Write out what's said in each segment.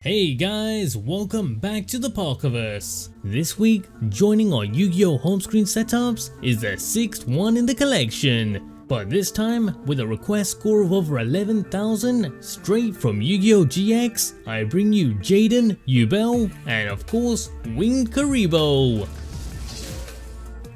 Hey guys, welcome back to the Parkerverse. This week, joining our Yugioh Homescreen setups is the 6th one in the collection. But this time, with a request score of over 11,000 straight from Yugioh GX, I bring you Jaden Yubel and of course, Winged Karibo.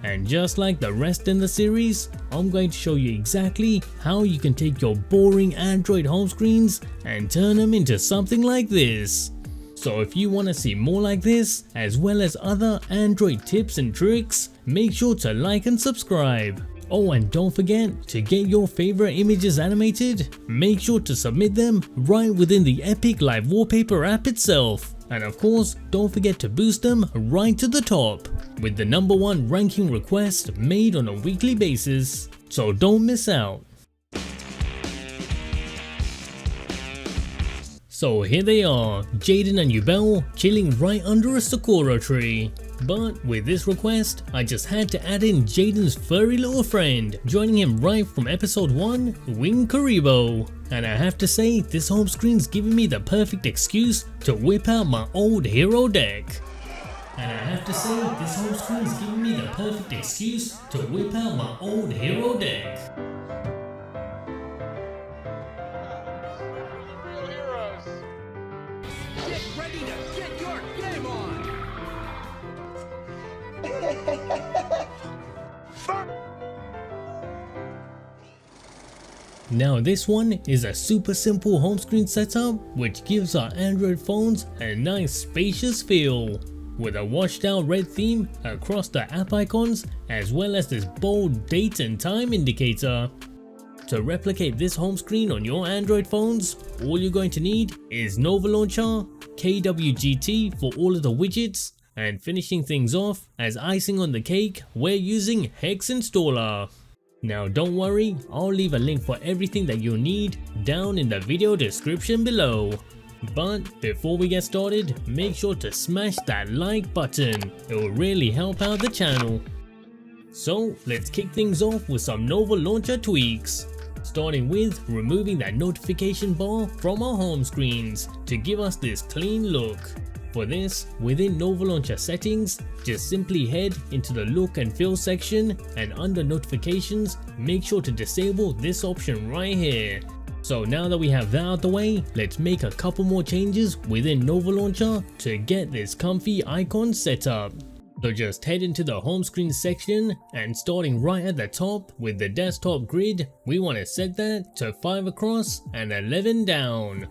And just like the rest in the series, I'm going to show you exactly how you can take your boring Android home screens and turn them into something like this. So if you want to see more like this, as well as other Android tips and tricks, make sure to like and subscribe. Oh, and don't forget to get your favorite images animated, make sure to submit them right within the Epic Live Wallpaper app itself. And of course, don't forget to boost them right to the top, with the #1 ranking request made on a weekly basis. So don't miss out. So here they are, Jaden and Yubel chilling right under a sakura tree. But with this request, I just had to add in Jaden's furry little friend, joining him right from episode 1, Winged Karibo. And I have to say, this home screen's giving me the perfect excuse to whip out my old hero deck. Get ready to get your game on! Now this one is a super simple home screen setup which gives our Android phones a nice spacious feel, with a washed out red theme across the app icons as well as this bold date and time indicator. To replicate this home screen on your Android phones, all you're going to need is Nova Launcher, KWGT for all of the widgets, and finishing things off as icing on the cake, we're using Hex Installer. Now don't worry, I'll leave a link for everything that you'll need down in the video description below. But before we get started, make sure to smash that like button, it will really help out the channel. So let's kick things off with some Nova Launcher tweaks. Starting with removing that notification bar from our home screens to give us this clean look. For this, within Nova Launcher settings, just simply head into the look and feel section, and under notifications, make sure to disable this option right here. So now that we have that out the way, let's make a couple more changes within Nova Launcher to get this comfy icon set up. So just head into the home screen section, and starting right at the top with the desktop grid, we want to set that to 5 across and 11 down.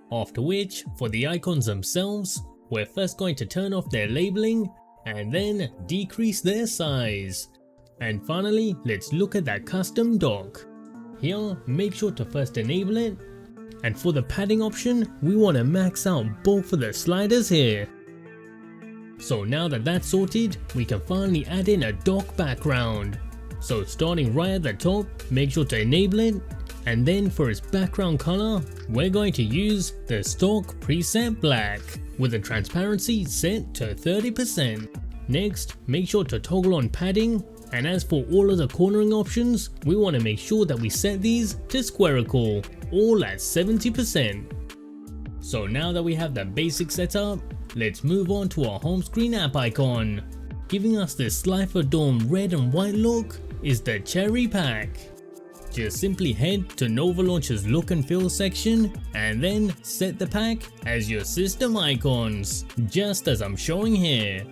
After which, for the icons themselves, we're first going to turn off their labeling and then decrease their size. And finally, let's look at that custom dock. Here, make sure to first enable it, and for the padding option, we want to max out both of the sliders here. So now that that's sorted, we can finally add in a dock background. So starting right at the top, make sure to enable it, and then for its background color, we're going to use the stock preset black, with the transparency set to 30%. Next, make sure to toggle on padding, and as for all of the cornering options, we want to make sure that we set these to squarical, all at 70%. So now that we have the basic setup, let's move on to our home screen app icon. Giving us this Slifer adorned red and white look is the Cherry Pack. Just simply head to Nova Launcher's look and feel section and then set the pack as your system icons, just as I'm showing here.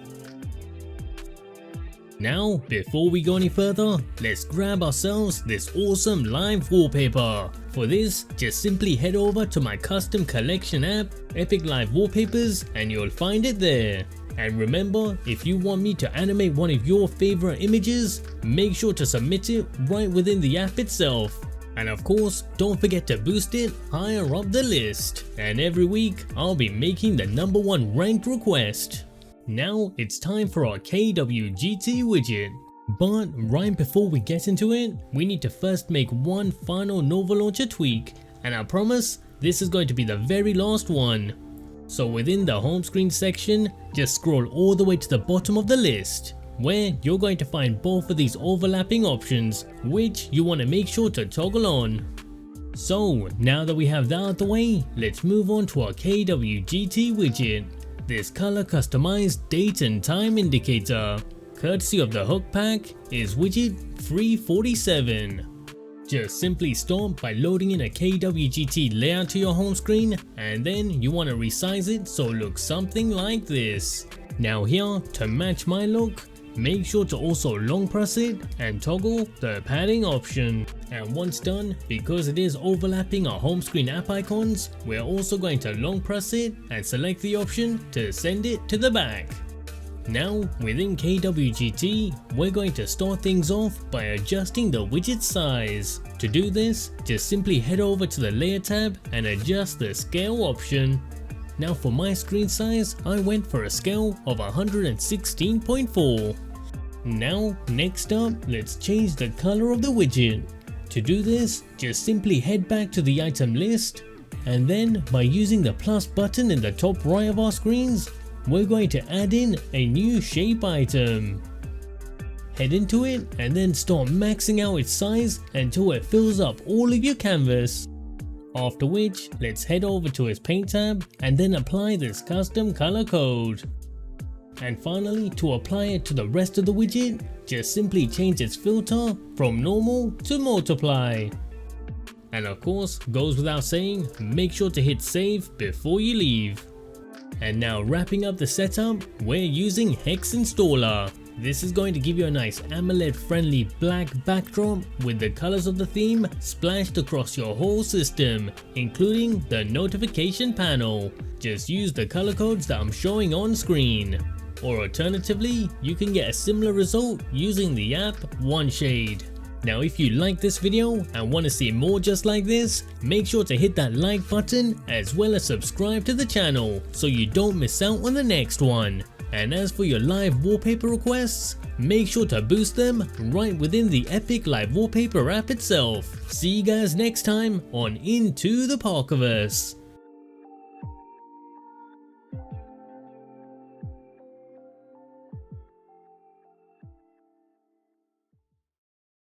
Now, before we go any further, let's grab ourselves this awesome live wallpaper. For this, just simply head over to my custom collection app, Epic Live Wallpapers, and you'll find it there. And remember, if you want me to animate one of your favorite images, make sure to submit it right within the app itself. And of course, don't forget to boost it higher up the list. And every week, I'll be making the #1 ranked request. Now it's time for our KWGT widget. But right before we get into it, we need to first make one final Nova Launcher tweak, and I promise this is going to be the very last one. So within the home screen section, just scroll all the way to the bottom of the list, where you're going to find both of these overlapping options, which you want to make sure to toggle on. So now that we have that out the way, let's move on to our KWGT widget. This color customized date and time indicator, courtesy of the hook pack, is widget 347. Just simply start by loading in a KWGT layout to your home screen, and then you want to resize it so it looks something like this. Now here, to match my look, make sure to also long press it and toggle the padding option. And once done, because it is overlapping our home screen app icons, we're also going to long press it and select the option to send it to the back. Now within KWGT, we're going to start things off by adjusting the widget size. To do this, just simply head over to the layer tab and adjust the scale option. Now for my screen size, I went for a scale of 116.4. Now next up, let's change the color of the widget. To do this, just simply head back to the item list, and then by using the plus button in the top right of our screens, we're going to add in a new shape item. Head into it and then start maxing out its size until it fills up all of your canvas. After which, let's head over to its paint tab and then apply this custom color code. And finally, to apply it to the rest of the widget, just simply change its filter from normal to multiply. And of course, goes without saying, make sure to hit save before you leave. And now wrapping up the setup, we're using Hex Installer. This is going to give you a nice AMOLED friendly black backdrop with the colors of the theme splashed across your whole system, including the notification panel. Just use the color codes that I'm showing on screen. Or alternatively, you can get a similar result using the app OneShade. Now if you like this video and want to see more just like this, make sure to hit that like button as well as subscribe to the channel so you don't miss out on the next one. And as for your live wallpaper requests, make sure to boost them right within the Epic Live Wallpaper app itself. See you guys next time on Into the Parkerverse.